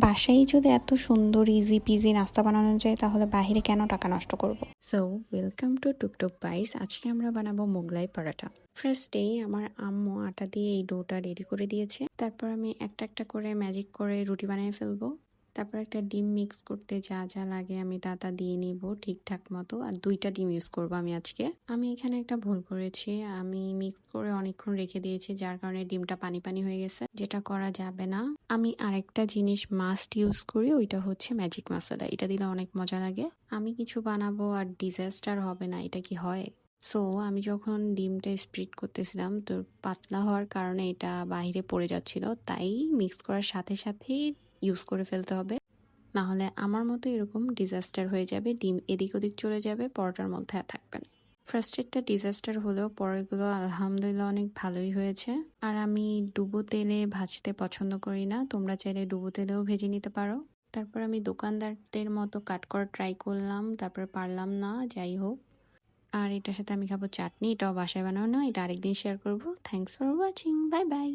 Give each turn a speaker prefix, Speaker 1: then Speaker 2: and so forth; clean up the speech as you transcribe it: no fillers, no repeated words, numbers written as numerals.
Speaker 1: বাসায় যদি এত সুন্দর ইজি পিজি নাস্তা বানানো যায় তাহলে বাইরে কেন টাকা নষ্ট করব। সো ওয়েলকাম টু টুকটুক বাইস। আজকে আমরা বানাবো মোগলাই পরোটা। ফার্স্টেই আমার আম্মু আটা দিয়ে এই ডোটা রেডি করে দিয়েছে। তারপর আমি একটা একটা করে ম্যাজিক করে রুটি বানিয়ে ফেলবো। তারপর একটা ডিম মিক্স করতে যা যা লাগে আমি তা দিয়ে নিব ঠিকঠাক মতো। আর 2টা ডিম ইউজ করবো আমি আজকে। আমি এখানে একটা ভুল করেছি, আমি মিক্স করে অনেকক্ষণ রেখে দিয়েছি, যার কারণে ডিমটা পানি পানি হয়ে গেছে, যেটা করা যাবে না। আমি আরেকটা জিনিস মাস্ট ইউজ করি, ওইটা হচ্ছে ম্যাজিক মশলা। এটা দিলে অনেক মজা লাগে। আমি কিছু বানাবো আর ডিজাস্টার হবে না, এটা কি হয়? সো আমি যখন ডিমটা স্প্রিট করতেছিলাম তো পাতলা হওয়ার কারণে এটা বাইরে পড়ে যাচ্ছিল, তাই মিক্স করার সাথে সাথেই ইউজ করে ফেলতে হবে, না হলে আমার মতো এরকম ডিজাস্টার হয়ে যাবে, ডিম এদিক ওদিক চলে যাবে, পরোটার মধ্যে আর থাকবে না। ফার্স্টেরটা ডিজাস্টার হলেও পরেরগুলো আলহামদুলিল্লাহ অনেক ভালোই হয়েছে। আর আমি ডুবো তেলে ভাজতে পছন্দ করি না, তোমরা চাইলে ডুবো তেলেও ভেজে নিতে পারো। তারপর আমি দোকানদারদের মতো কাট করা ট্রাই করলাম, তারপর পারলাম না, যাই হোক। আর এটার সাথে আমি খাবো চাটনি, এটাও বাসায় বানানো, এটা আরেকদিন শেয়ার করবো। Thanks for watching, bye bye.